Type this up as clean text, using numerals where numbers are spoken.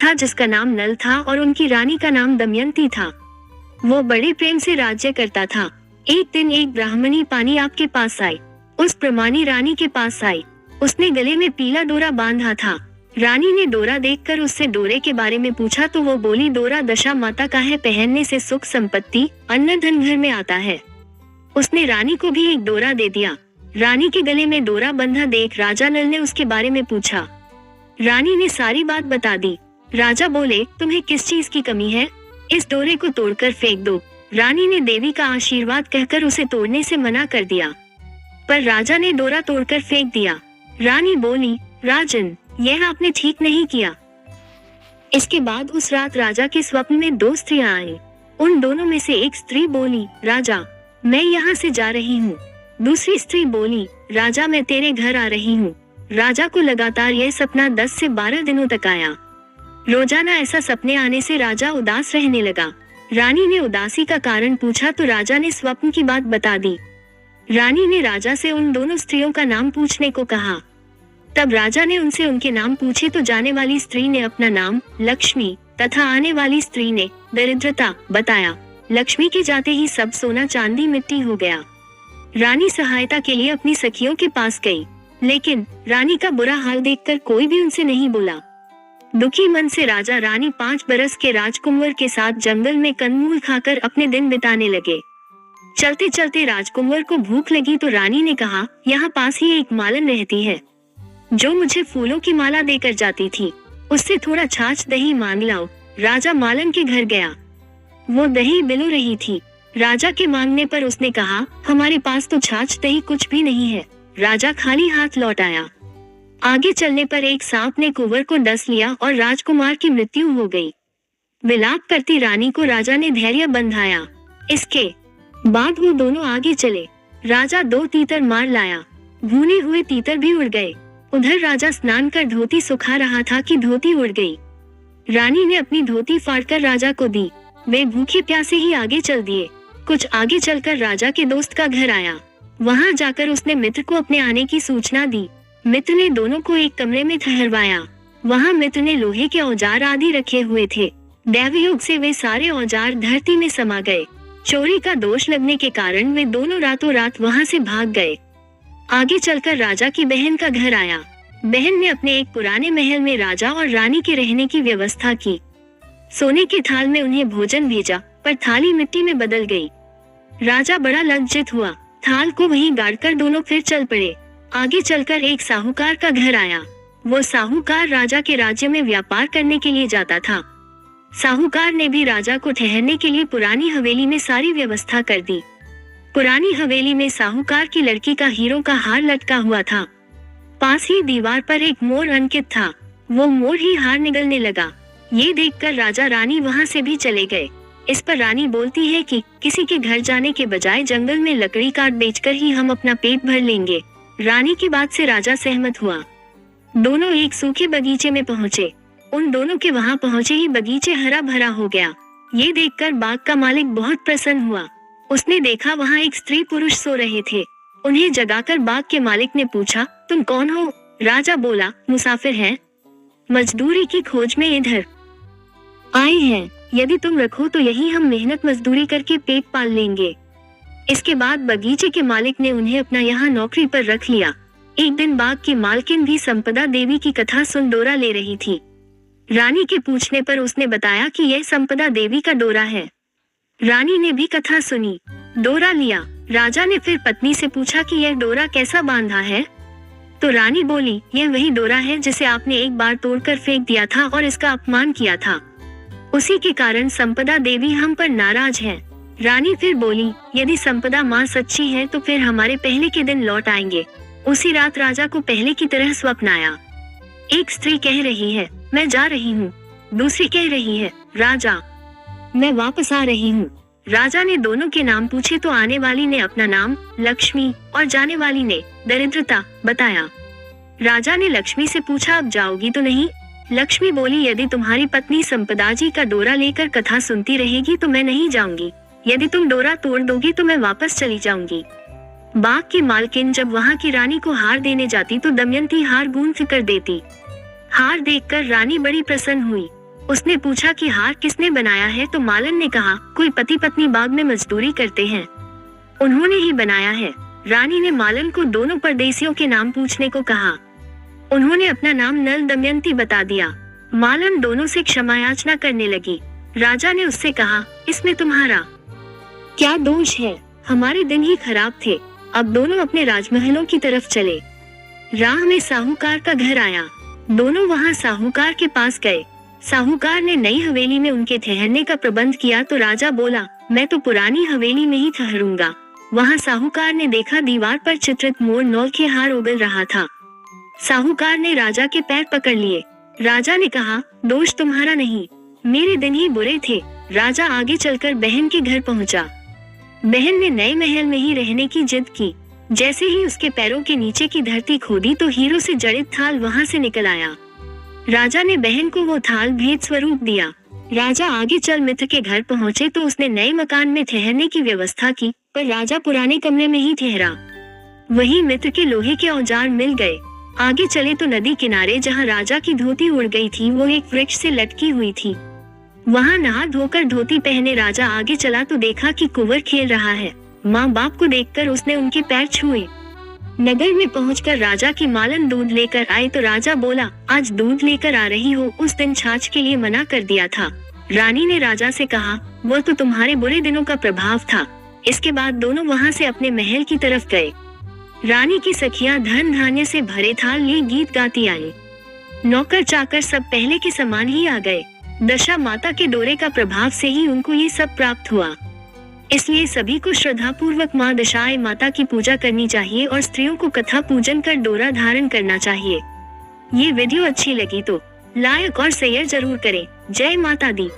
था जिसका नाम नल था और उनकी रानी का नाम दमयंती था। वो बड़े प्रेम से राज्य करता था। एक दिन एक ब्राह्मणी पानी आपके पास आई। उस प्रमाणी रानी के पास आई। उसने गले में पीला डोरा बांधा था। रानी ने डोरा देखकर उससे डोरे के बारे में पूछा तो वो बोली, डोरा दशा माता का है, पहनने से सुख संपत्ति अन्न धन घर में आता है। उसने रानी को भी एक डोरा दे दिया। रानी के गले में डोरा बंधा देख राजा नल ने उसके बारे में पूछा। रानी ने सारी बात बता दी। राजा बोले, तुम्हें किस चीज की कमी है? इस डोरे को तोड़कर फेंक दो। रानी ने देवी का आशीर्वाद कहकर उसे तोड़ने से मना कर दिया, पर राजा ने डोरा तोड़कर फेंक दिया। रानी बोली, राजन, यह आपने ठीक नहीं किया। इसके बाद उस रात राजा के स्वप्न में 2 स्त्रियां आईं। उन दोनों में से एक स्त्री बोली, राजा, मैं यहाँ से जा रही हूँ। दूसरी स्त्री बोली, राजा, मैं तेरे घर आ रही हूँ। राजा को लगातार यह सपना 10 से 12 दिनों तक आया। रोजाना ऐसा सपने आने से राजा उदास रहने लगा। रानी ने उदासी का कारण पूछा तो राजा ने स्वप्न की बात बता दी। रानी ने राजा से उन दोनों स्त्रियों का नाम पूछने को कहा। तब राजा ने उनसे उनके नाम पूछे तो जाने वाली स्त्री ने अपना नाम लक्ष्मी तथा आने वाली स्त्री ने दरिद्रता बताया। लक्ष्मी के जाते ही सब सोना चांदी मिट्टी हो गया। रानी सहायता के लिए अपनी सखियों के पास गई, लेकिन रानी का बुरा हाल देखकर कोई भी उनसे नहीं बोला। दुखी मन से राजा रानी 5 बरस के राजकुंवर के साथ जंगल में कंदमूल खाकर अपने दिन बिताने लगे। चलते चलते राजकुंवर को भूख लगी तो रानी ने कहा, यहाँ पास ही एक मालन रहती है जो मुझे फूलों की माला देकर जाती थी, उससे थोड़ा छाछ दही मांग लाओ। राजा मालन के घर गया। वो दही बिलो रही थी। राजा के मांगने पर उसने कहा, हमारे पास तो छाछ दही कुछ भी नहीं है। राजा खाली हाथ लौट आया। आगे चलने पर एक सांप ने कुंवर को डस लिया और राजकुमार की मृत्यु हो गई। विलाप करती रानी को राजा ने धैर्य बंधाया। इसके बाद वो दोनों आगे चले। राजा 2 तीतर मार लाया। भुने हुए तीतर भी उड़ गए। उधर राजा स्नान कर धोती सुखा रहा था कि धोती उड़ गई। रानी ने अपनी धोती फाड़कर राजा को दी। वे भूखे प्यासे ही आगे चल दिए। कुछ आगे चलकर राजा के दोस्त का घर आया। वहां जाकर उसने मित्र को अपने आने की सूचना दी। मित्र ने दोनों को एक कमरे में ठहरवाया। वहां मित्र ने लोहे के औजार आदि रखे हुए थे। दैवयोग से वे सारे औजार धरती में समा गए। चोरी का दोष लगने के कारण वे दोनों रातों रात वहां से भाग गए। आगे चलकर राजा की बहन का घर आया। बहन ने अपने एक पुराने महल में राजा और रानी के रहने की व्यवस्था की। सोने के थाल में उन्हें भोजन भेजा, पर थाली मिट्टी में बदल गई। राजा बड़ा लज्जित हुआ। थाल को वहीं गाड़कर दोनों फिर चल पड़े। आगे चलकर एक साहूकार का घर आया। वो साहूकार राजा के राज्य में व्यापार करने के लिए जाता था। साहूकार ने भी राजा को ठहरने के लिए पुरानी हवेली में सारी व्यवस्था कर दी। पुरानी हवेली में साहूकार की लड़की का हीरों का हार लटका हुआ था। पास ही दीवार पर एक मोर अंकित था। वो मोर ही हार निगलने लगा। ये देखकर राजा रानी वहां से भी चले गए। इस पर रानी बोलती है कि किसी के घर जाने के बजाय जंगल में लकड़ी काट बेचकर ही हम अपना पेट भर लेंगे। रानी की बात से राजा सहमत हुआ। दोनों एक सूखे बगीचे में पहुँचे। उन दोनों के वहां पहुँचे ही बगीचे हरा भरा हो गया। ये देखकर बाग का मालिक बहुत प्रसन्न हुआ। उसने देखा वहाँ एक स्त्री पुरुष सो रहे थे। उन्हें जगाकर बाग के मालिक ने पूछा, तुम कौन हो? राजा बोला, मुसाफिर हैं, मजदूरी की खोज में इधर आए हैं। यदि तुम रखो तो यही हम मेहनत मजदूरी करके पेट पाल लेंगे। इसके बाद बगीचे के मालिक ने उन्हें अपना यहाँ नौकरी पर रख लिया। एक दिन बाग की मालकिन भी संपदा देवी की कथा सुन डोरा ले रही थी। रानी के पूछने पर उसने बताया कि यह संपदा देवी का डोरा है। रानी ने भी कथा सुनी, डोरा लिया। राजा ने फिर पत्नी से पूछा कि यह डोरा कैसा बांधा है? तो रानी बोली, यह वही डोरा है जिसे आपने एक बार तोड़कर फेंक दिया था और इसका अपमान किया था। उसी के कारण संपदा देवी हम पर नाराज है। रानी फिर बोली, यदि संपदा माँ सच्ची है तो फिर हमारे पहले के दिन लौट आएंगे। उसी रात राजा को पहले की तरह स्वप्न आया। एक स्त्री कह रही है, मैं जा रही हूँ। दूसरी कह रही है, राजा, मैं वापस आ रही हूँ। राजा ने दोनों के नाम पूछे तो आने वाली ने अपना नाम लक्ष्मी और जाने वाली ने दरिद्रता बताया। राजा ने लक्ष्मी से पूछा, अब जाओगी तो नहीं? लक्ष्मी बोली, यदि तुम्हारी पत्नी संपदा जी का डोरा लेकर कथा सुनती रहेगी तो मैं नहीं जाऊंगी। यदि तुम डोरा तोड़ दोगी तो मैं वापस चली जाऊंगी। बाग की मालकिन जब वहाँ की रानी को हार देने जाती तो दमयंती हार गूंथ कर देती। हार देखकर रानी बड़ी प्रसन्न हुई। उसने पूछा कि हार किसने बनाया है, तो मालन ने कहा कोई पति पत्नी बाग में मजदूरी करते हैं, उन्होंने ही बनाया है। रानी ने मालन को दोनों परदेसियों के नाम पूछने को कहा। उन्होंने अपना नाम नल दमयंती बता दिया। मालन दोनों से क्षमा याचना करने लगी। राजा ने उससे कहा, इसमें तुम्हारा क्या दोष है, हमारे दिन ही खराब थे। अब दोनों अपने राजमहलों की तरफ चले। राह में साहूकार का घर आया। दोनों वहां साहूकार के पास गए। साहूकार ने नई हवेली में उनके ठहरने का प्रबंध किया तो राजा बोला, मैं तो पुरानी हवेली में ही ठहरूंगा। वहां साहूकार ने देखा दीवार पर चित्रित मोर नौल के हार उगल रहा था। साहूकार ने राजा के पैर पकड़ लिए। राजा ने कहा, दोष तुम्हारा नहीं, मेरे दिन ही बुरे थे। राजा आगे चलकर बहन के घर पहुंचा। बहन ने नए महल में ही रहने की जिद की। जैसे ही उसके पैरों के नीचे की धरती खोदी तो हीरो से जड़ित थाल वहां से निकल आया। राजा ने बहन को वो थाल भेंट स्वरूप दिया। राजा आगे चल मित्र के घर पहुंचे तो उसने नए मकान में ठहरने की व्यवस्था की, पर राजा पुराने कमरे में ही ठहरा। वहीं मित्र के लोहे के औजार मिल गए। आगे चले तो नदी किनारे जहां राजा की धोती उड़ गई थी वो एक वृक्ष से लटकी हुई थी। वहां नहा धोकर धोती पहने राजा आगे चला तो देखा कि कुंवर खेल रहा है। माँ बाप को देखकर उसने उनके पैर छुए। नगर में पहुंचकर राजा की मालन दूध लेकर आई तो राजा बोला, आज दूध लेकर आ रही हो, उस दिन छाछ के लिए मना कर दिया था। रानी ने राजा से कहा, वो तो तुम्हारे बुरे दिनों का प्रभाव था। इसके बाद दोनों वहां से अपने महल की तरफ गए। रानी की सखियां धन धान्य से भरे थाल लिए गीत गाती आई। नौकर चाकर सब पहले के समान ही आ गए। दशा माता के डोरे का प्रभाव से ही उनको ये सब प्राप्त हुआ। इसलिए सभी को श्रद्धा पूर्वक माँ दशाएं माता की पूजा करनी चाहिए और स्त्रियों को कथा पूजन कर डोरा धारण करना चाहिए। ये वीडियो अच्छी लगी तो लाइक और शेयर जरूर करें। जय माता दी।